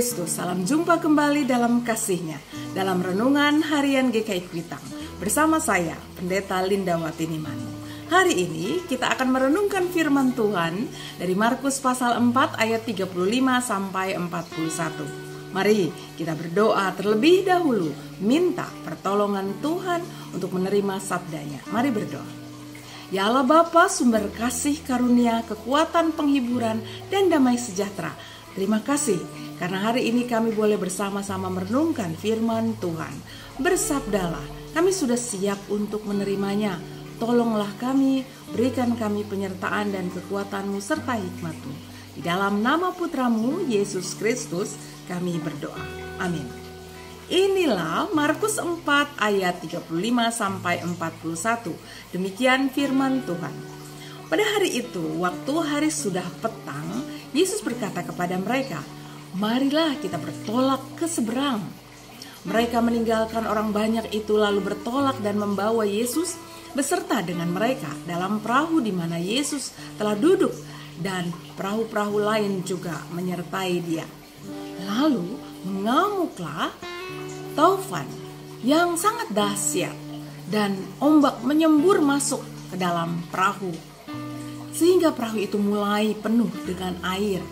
Kristus, salam jumpa kembali dalam kasih-Nya dalam renungan harian GKI Kuitang bersama saya, Pendeta Lindawati Nimanu. Hari ini kita akan merenungkan firman Tuhan dari Markus pasal 4 ayat 35 sampai 41. Mari kita berdoa terlebih dahulu, minta pertolongan Tuhan untuk menerima sabdanya. Mari berdoa. Ya Allah Bapa, sumber kasih, karunia, kekuatan, penghiburan, dan damai sejahtera. Terima kasih karena hari ini kami boleh bersama-sama merenungkan firman Tuhan. Bersabdalah, kami sudah siap untuk menerimanya. Tolonglah kami, berikan kami penyertaan dan kekuatan-Mu serta hikmat-Mu. Di dalam nama Putra-Mu, Yesus Kristus, kami berdoa. Amin. Inilah Markus 4 ayat 35 sampai 41. Demikian firman Tuhan. Pada hari itu, waktu hari sudah petang, Yesus berkata kepada mereka, "Marilah kita bertolak ke seberang." Mereka meninggalkan orang banyak itu lalu bertolak dan membawa Yesus beserta dengan mereka dalam perahu di mana Yesus telah duduk, dan perahu-perahu lain juga menyertai Dia. Lalu mengamuklah taufan yang sangat dahsyat dan ombak menyembur masuk ke dalam perahu, sehingga perahu itu mulai penuh dengan air.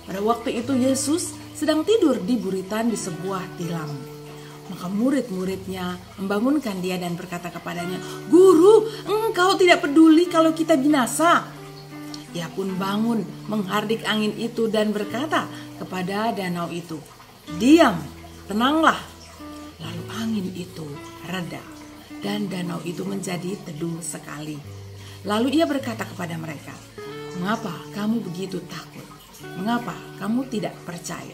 Pada waktu itu Yesus sedang tidur di buritan di sebuah tilam. Maka murid-muridnya membangunkan Dia dan berkata kepadanya, "Guru, Engkau tidak peduli kalau kita binasa." Ia pun bangun, menghardik angin itu dan berkata kepada danau itu, "Diam, tenanglah." Lalu angin itu reda dan danau itu menjadi teduh sekali. Lalu Ia berkata kepada mereka, "Mengapa kamu begitu takut? Mengapa kamu tidak percaya?"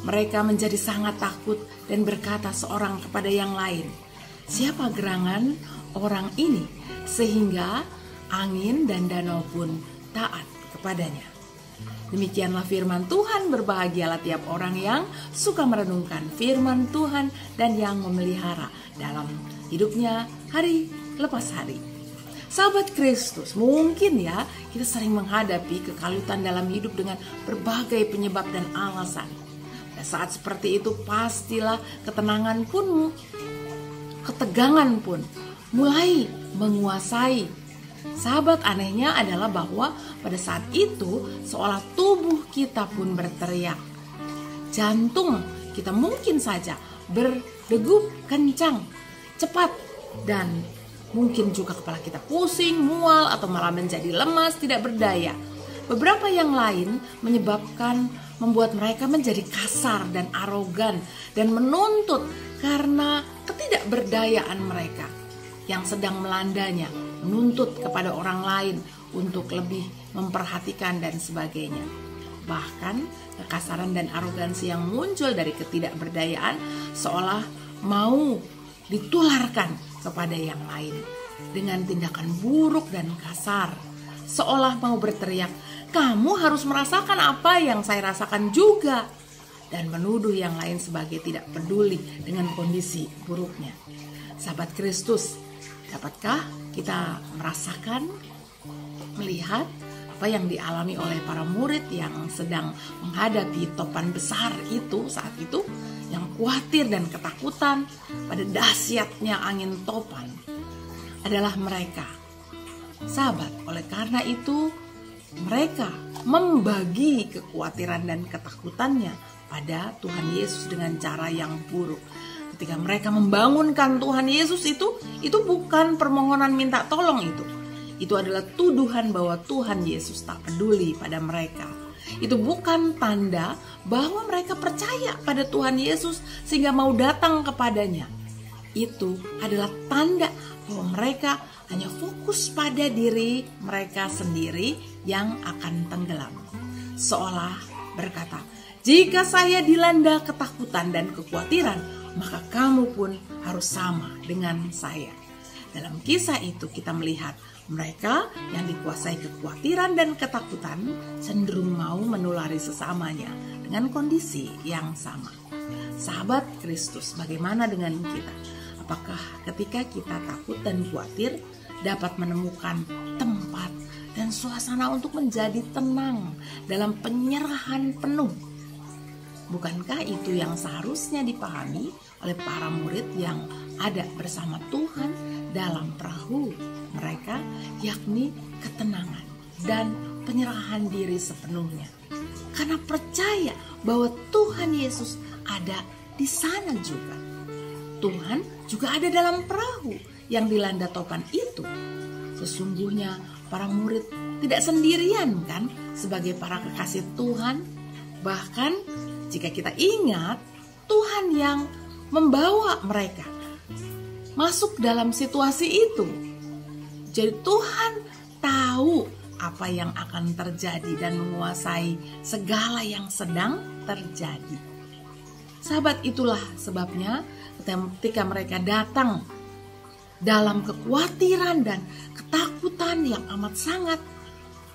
Mereka menjadi sangat takut dan berkata seorang kepada yang lain, "Siapa gerangan orang ini sehingga angin dan danau pun taat kepadanya?" Demikianlah firman Tuhan. Berbahagialah tiap orang yang suka merenungkan firman Tuhan dan yang memelihara dalam hidupnya hari lepas hari. Sahabat Kristus, mungkin ya kita sering menghadapi kekalutan dalam hidup dengan berbagai penyebab dan alasan. Pada saat seperti itu pastilah ketegangan pun mulai menguasai. Sahabat, anehnya adalah bahwa pada saat itu seolah tubuh kita pun berteriak. Jantung kita mungkin saja berdegup kencang, cepat, dan mungkin juga kepala kita pusing, mual, atau malah menjadi lemas, tidak berdaya. Beberapa yang lain membuat mereka menjadi kasar dan arogan dan menuntut karena ketidakberdayaan mereka yang sedang melandanya, menuntut kepada orang lain untuk lebih memperhatikan dan sebagainya. Bahkan kekasaran dan arogansi yang muncul dari ketidakberdayaan seolah mau ditularkan kepada yang lain dengan tindakan buruk dan kasar, seolah mau berteriak, "Kamu harus merasakan apa yang saya rasakan juga," dan menuduh yang lain sebagai tidak peduli dengan kondisi buruknya. Sahabat Kristus, dapatkah kita melihat apa yang dialami oleh para murid yang sedang menghadapi topan besar itu saat itu, yang khawatir dan ketakutan pada dahsyatnya angin topan adalah mereka. Sahabat, oleh karena itu mereka membagi kekhawatiran dan ketakutannya pada Tuhan Yesus dengan cara yang buruk. Ketika mereka membangunkan Tuhan Yesus itu bukan permohonan minta tolong itu adalah tuduhan bahwa Tuhan Yesus tak peduli pada mereka. Itu bukan tanda bahwa mereka percaya pada Tuhan Yesus sehingga mau datang kepadanya. Itu adalah tanda bahwa mereka hanya fokus pada diri mereka sendiri yang akan tenggelam. Seolah berkata, "Jika saya dilanda ketakutan dan kekhawatiran, maka kamu pun harus sama dengan saya." Dalam kisah itu kita melihat mereka yang dikuasai kekhawatiran dan ketakutan cenderung mau menulari sesamanya dengan kondisi yang sama. Sahabat Kristus, bagaimana dengan kita? Apakah ketika kita takut dan khawatir dapat menemukan tempat dan suasana untuk menjadi tenang dalam penyerahan penuh Bukankah itu yang seharusnya dipahami oleh para murid yang ada bersama Tuhan dalam perahu mereka, yakni ketenangan dan penyerahan diri sepenuhnya. Karena percaya bahwa Tuhan Yesus ada di sana juga. Tuhan juga ada dalam perahu yang dilanda topan itu. Sesungguhnya para murid tidak sendirian kan sebagai para kekasih Tuhan. Bahkan jika kita ingat, Tuhan yang membawa mereka masuk dalam situasi itu. Jadi Tuhan tahu apa yang akan terjadi dan menguasai segala yang sedang terjadi. Sahabat, itulah sebabnya ketika mereka datang dalam kekhawatiran dan ketakutan yang amat sangat,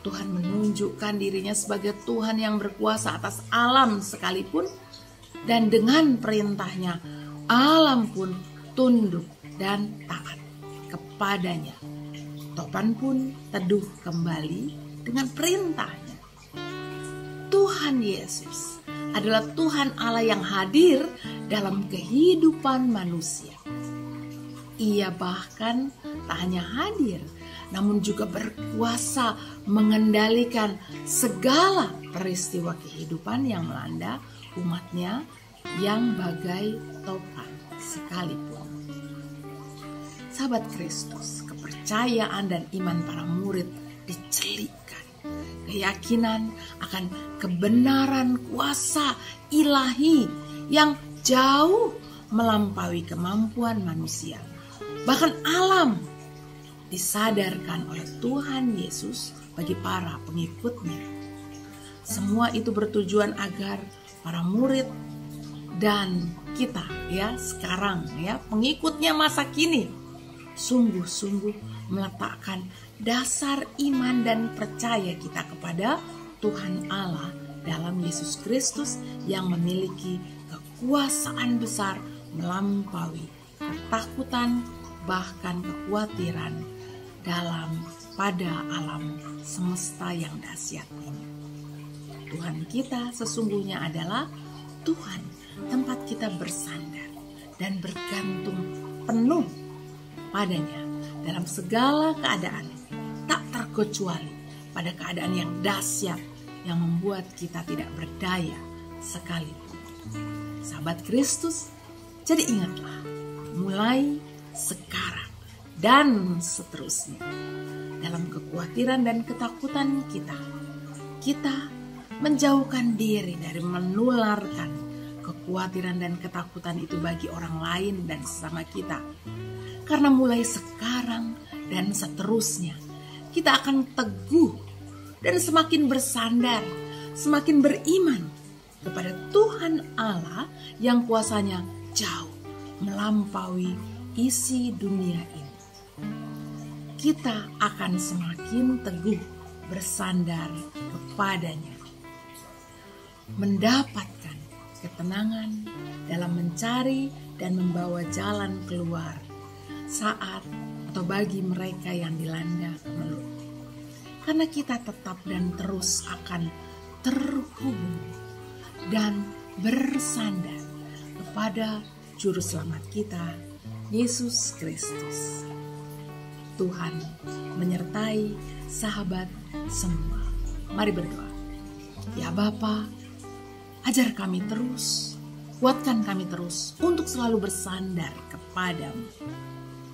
Tuhan menunjukkan dirinya sebagai Tuhan yang berkuasa atas alam sekalipun, dan dengan perintahnya alam pun tunduk dan taat kepadanya. Topan pun teduh kembali dengan perintahnya. Tuhan Yesus adalah Tuhan Allah yang hadir dalam kehidupan manusia. Ia bahkan tak hanya hadir, namun juga berkuasa mengendalikan segala peristiwa kehidupan yang melanda umatnya yang bagai topan sekalipun. Sahabat Kristus, kepercayaan dan iman para murid dicelipkan. Keyakinan akan kebenaran kuasa ilahi yang jauh melampaui kemampuan manusia. Bahkan alam disadarkan oleh Tuhan Yesus bagi para pengikutnya. Semua itu bertujuan agar para murid dan kita sekarang pengikutnya masa kini sungguh-sungguh meletakkan dasar iman dan percaya kita kepada Tuhan Allah dalam Yesus Kristus yang memiliki kekuasaan besar melampaui ketakutan bahkan kekhawatiran pada alam semesta yang dahsyat ini. Tuhan kita sesungguhnya adalah Tuhan tempat kita bersandar dan bergantung penuh padanya dalam segala keadaan, tak terkecuali pada keadaan yang dahsyat yang membuat kita tidak berdaya sekalipun. Sahabat Kristus, jadi ingatlah, mulai sekarang dan seterusnya, dalam kekhawatiran dan ketakutan kita menjauhkan diri dari menularkan kekhawatiran dan ketakutan itu bagi orang lain dan sesama kita. Karena mulai sekarang dan seterusnya, kita akan teguh dan semakin bersandar, semakin beriman kepada Tuhan Allah yang kuasanya jauh melampaui isi dunia ini. Kita akan semakin teguh bersandar kepadanya, mendapatkan ketenangan dalam mencari dan membawa jalan keluar saat atau bagi mereka yang dilanda kemelut. Karena kita tetap dan terus akan terhubung dan bersandar kepada Juru Selamat kita, Yesus Kristus. Tuhan menyertai sahabat semua. Mari berdoa. Ya Bapa, ajar kami terus, kuatkan kami terus untuk selalu bersandar kepadamu.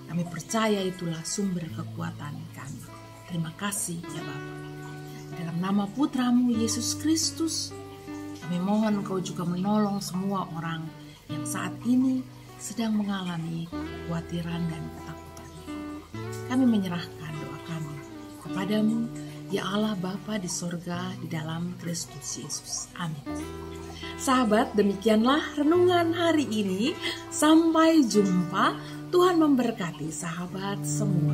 Kami percaya itulah sumber kekuatan kami. Terima kasih ya Bapa. Dalam nama Putramu Yesus Kristus, kami mohon Engkau juga menolong semua orang yang saat ini sedang mengalami kekhawatiran dan ketakutan. Kami menyerahkan doa kami kepadamu, ya Allah Bapa di sorga, di dalam Kristus Yesus. Amin. Sahabat, demikianlah renungan hari ini. Sampai jumpa. Tuhan memberkati sahabat semua.